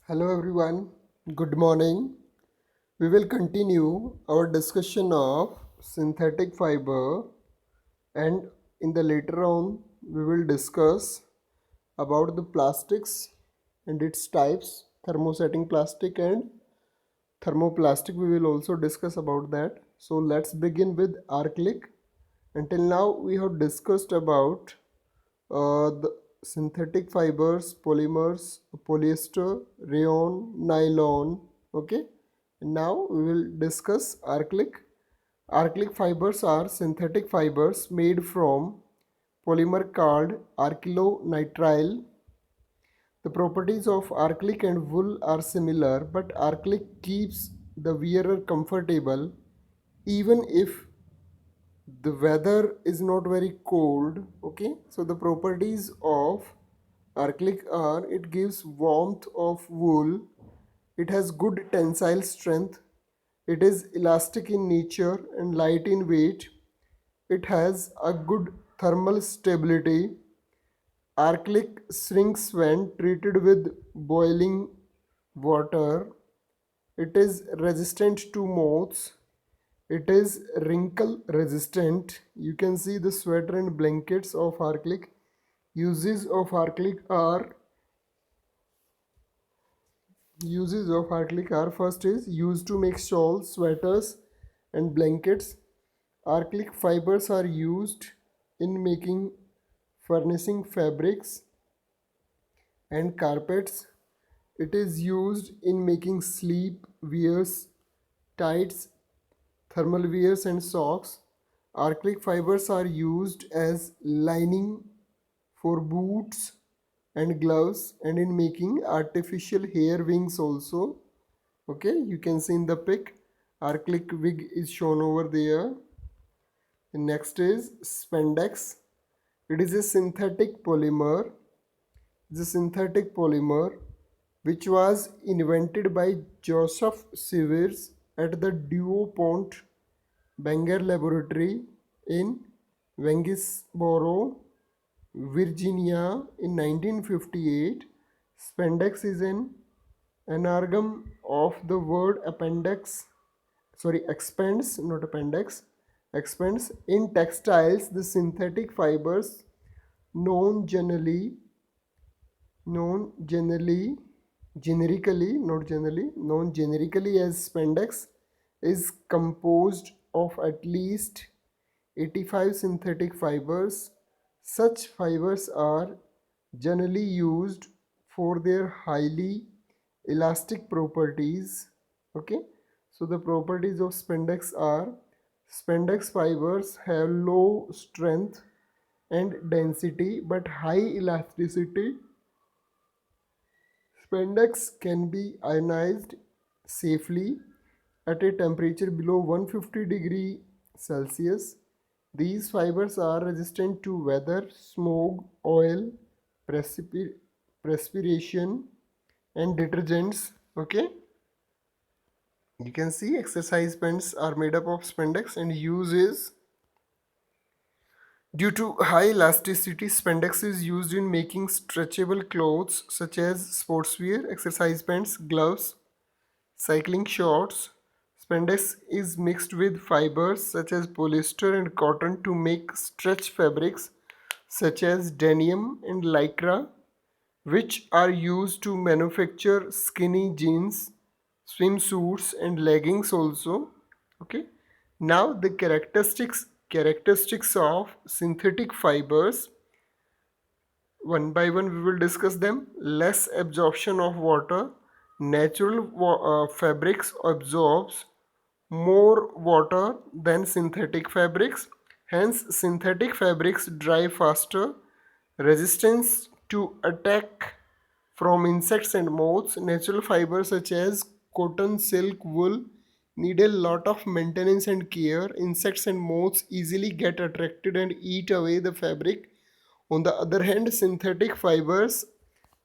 Hello everyone, good morning. We will continue our discussion of synthetic fiber, and in the later on we will discuss about the plastics and its types, thermosetting plastic and thermoplastic. We will also discuss about that. So let's begin with acrylic. Until now we have discussed about the synthetic fibers, polymers, polyester, rayon, nylon. Okay, and now we will discuss acrylic. Acrylic fibers are synthetic fibers made from polymer called acrylonitrile. The properties of acrylic and wool are similar, but acrylic keeps the wearer comfortable even if the weather is not very cold. Okay, so the properties of acrylic are: it gives warmth of wool, it has good tensile strength, it is elastic in nature and light in weight, it has a good thermal stability. Acrylic shrinks when treated with boiling water. It is resistant to moths. It is wrinkle resistant. You can see the sweater and blankets of acrylic. Uses of acrylic are first is used to make shawls, sweaters and blankets. Acrylic fibers are used in making furnishing fabrics and carpets. It is used in making sleep wears, tights, thermal wears and socks. Acrylic fibers are used as lining for boots and gloves and in making artificial hair wings also. Okay, you can see in the pic acrylic wig is shown over there. The next is spandex. It is a synthetic polymer. The synthetic polymer which was invented by Joseph Fibres at the DuPont Banger Laboratory in Waynesboro, Virginia in 1958. Spandex is an anagram of the word expands, not appendix, expands. In textiles, the synthetic fibers known generally known generally known generically as spandex is composed of at least 85 synthetic fibers. Such fibers are generally used for their highly elastic properties. Okay, so the properties of spandex are: spandex fibers have low strength and density but high elasticity. Spandex can be ionized safely at a temperature below 150 degrees Celsius. These fibers are resistant to weather, smoke, oil, perspiration, and detergents. Okay, you can see exercise pants are made up of spandex and uses. Due to high elasticity, spandex is used in making stretchable clothes such as sportswear, exercise pants, gloves, cycling shorts. Spandex is mixed with fibers such as polyester and cotton to make stretch fabrics such as denim and lycra, which are used to manufacture skinny jeans, swimsuits and leggings also. Okay, now the characteristics of synthetic fibers, one by one we will discuss them. Less absorption of water. Natural fabrics absorbs more water than synthetic fabrics, hence synthetic fabrics dry faster. Resistance to attack from insects and moths. Natural fibers such as cotton, silk, wool need a lot of maintenance and care. Insects and moths easily get attracted and eat away the fabric. On the other hand, synthetic fibers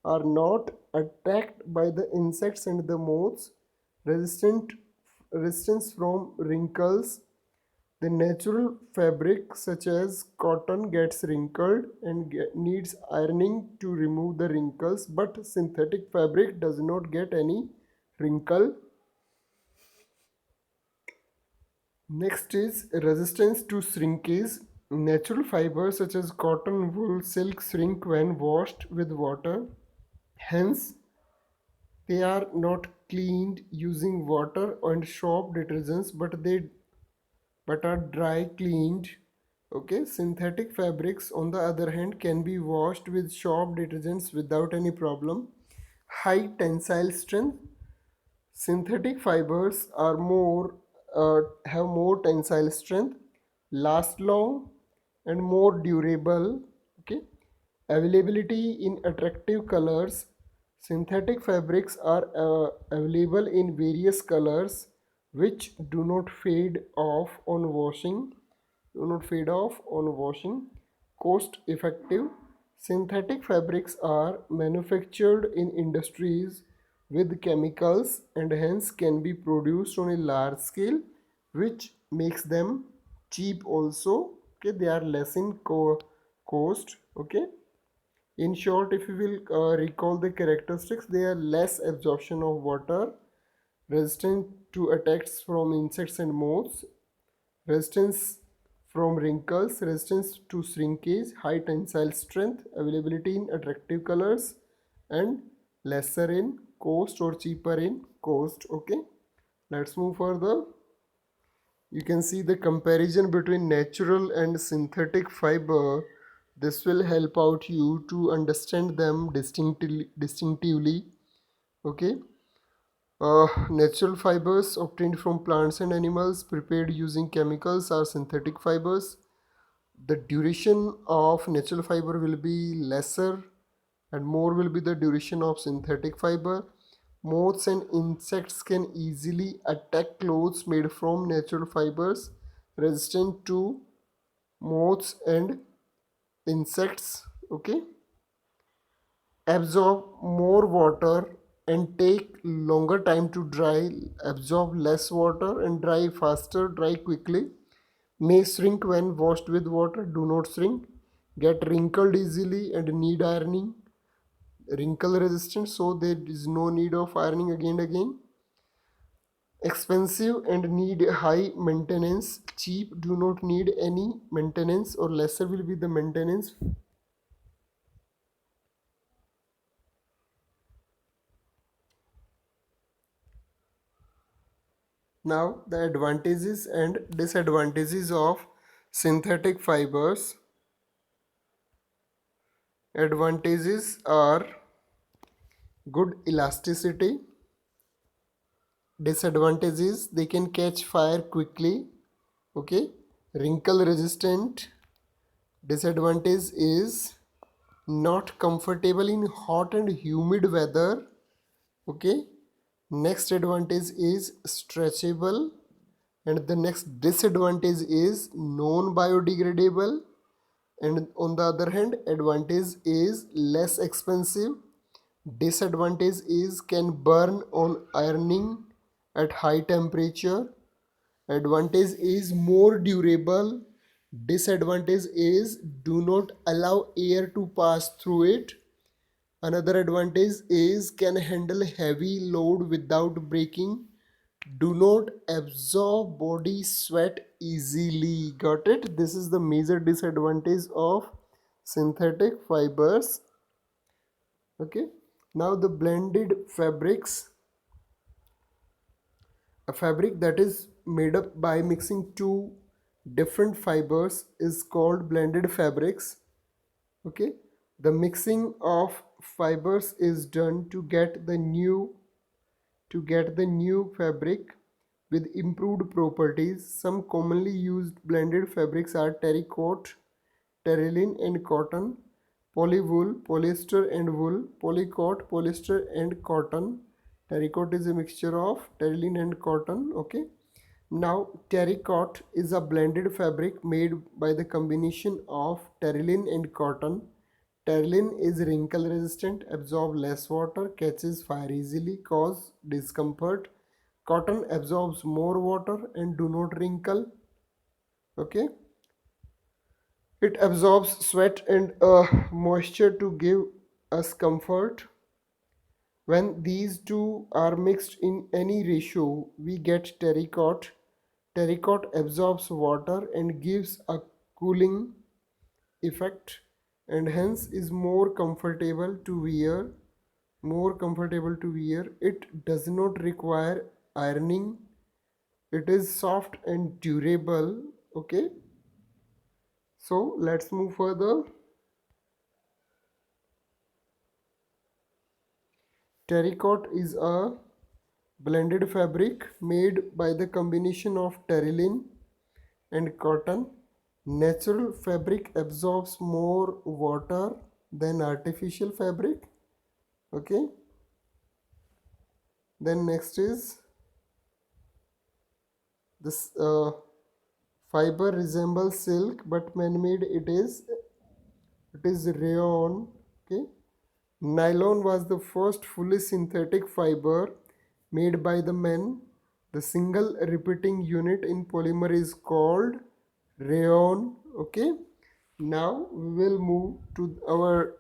are not attacked by the insects and the moths. Resistant resistance from wrinkles. The natural fabric such as cotton gets wrinkled and needs ironing to remove the wrinkles, but synthetic fabric does not get any wrinkle. Next is resistance to shrinkage. Natural fibers such as cotton, wool, silk shrink when washed with water. Hence, they are not cleaned using water and soap detergents, but are dry cleaned. Okay, synthetic fabrics on the other hand can be washed with soap detergents without any problem. High tensile strength. Synthetic fibers are more have more tensile strength, last long, and more durable. Okay, availability in attractive colors. Synthetic fabrics are available in various colors which do not fade off on washing. Cost effective. Synthetic fabrics are manufactured in industries with chemicals and hence can be produced on a large scale, which makes them cheap also. Okay, they are less in cost. Okay, in short, if you will recall the characteristics, they are less absorption of water, resistant to attacks from insects and moths, resistance from wrinkles, resistance to shrinkage, high tensile strength, availability in attractive colors, and lesser in cost or cheaper in cost. Okay, let's move further. You can see the comparison between natural and synthetic fiber. This will help out you to understand them distinctively. Okay, natural fibers obtained from plants and animals prepared using chemicals are synthetic fibers. The duration of natural fiber will be lesser and more will be the duration of synthetic fiber. Moths and insects can easily attack clothes made from natural fibers. Resistant to moths and insects. Okay, absorb more water and take longer time to dry, absorb less water and dry faster, dry quickly, may shrink when washed with water, do not shrink, get wrinkled easily and need ironing, wrinkle resistant, so there is no need of ironing again and again. Expensive and need high maintenance, cheap do not need any maintenance or lesser will be the maintenance. Now the advantages and disadvantages of synthetic fibers. Advantages are good elasticity. Disadvantages, they can catch fire quickly. Okay, wrinkle resistant. Disadvantage is not comfortable in hot and humid weather. Okay, next advantage is stretchable, and the next disadvantage is non biodegradable, and on the other hand advantage is less expensive. Disadvantage is can burn on ironing at high temperature. Advantage is more durable. Disadvantage is do not allow air to pass through it. Another advantage is can handle heavy load without breaking. Do not absorb body sweat easily. Got it? This is the major disadvantage of synthetic fibers. Okay. Now the blended fabrics. A fabric that is made up by mixing two different fibers is called blended fabrics. Okay, the mixing of fibers is done to get the new fabric with improved properties. Some commonly used blended fabrics are terracotta, terylene and cotton, polywool, polyester and wool, polycot, polyester and cotton. Terracotta is a mixture of terylene and cotton. Okay. Now, terracotta is a blended fabric made by the combination of terylene and cotton. Terylene is wrinkle resistant, absorbs less water, catches fire easily, cause discomfort. Cotton absorbs more water and do not wrinkle. Okay, it absorbs sweat and moisture to give us comfort. When these two are mixed in any ratio, we get terracotta. Terracotta absorbs water and gives a cooling effect, and hence is more comfortable to wear. More comfortable to wear. It does not require ironing. It is soft and durable. Okay, so let's move further. Terracotta is a blended fabric made by the combination of terylene and cotton. Natural fabric absorbs more water than artificial fabric. Okay, then next is this fiber resembles silk but man-made. It is rayon. Okay, nylon was the first fully synthetic fiber made by the men. The single repeating unit in polymer is called rayon. Okay, now we will move to our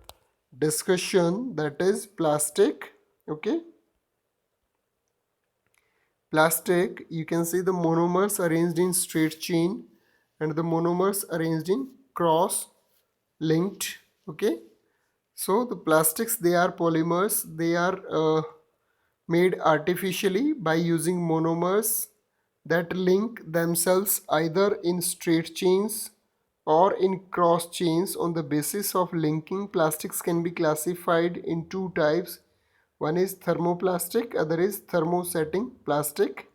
discussion, that is plastic. Okay, plastic, you can see the monomers arranged in straight chain and the monomers arranged in cross linked. Okay, so the plastics, they are polymers. They are made artificially by using monomers that link themselves either in straight chains or in cross chains. On the basis of linking, plastics can be classified in two types. One is thermoplastic, other is thermosetting plastic.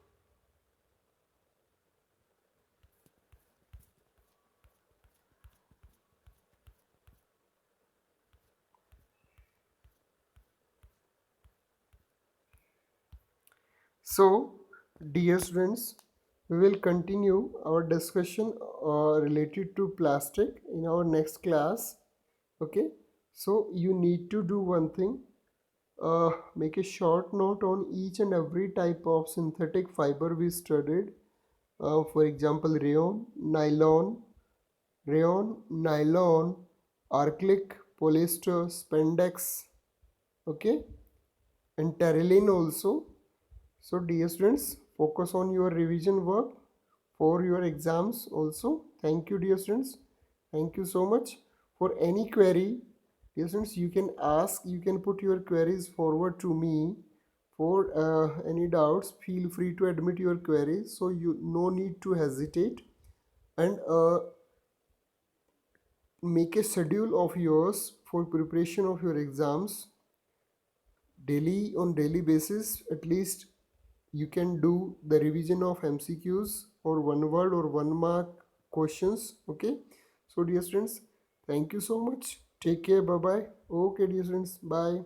So, dear students, we will continue our discussion related to plastic in our next class. Okay, so you need to do one thing. Make a short note on each and every type of synthetic fiber we studied. For example, rayon, nylon, acrylic, polyester, spandex. Okay, and terylene also. So dear students, focus on your revision work for your exams also. Thank you dear students. Thank you so much. For any query, dear students, you can ask, you can put your queries forward to me. For any doubts, feel free to admit your queries. So you no need to hesitate, and make a schedule of yours for preparation of your exams daily. On daily basis, at least you can do the revision of MCQs or one word or 1 mark questions. Okay, so dear students, thank you so much. Take care. Bye bye. Okay dear students, bye.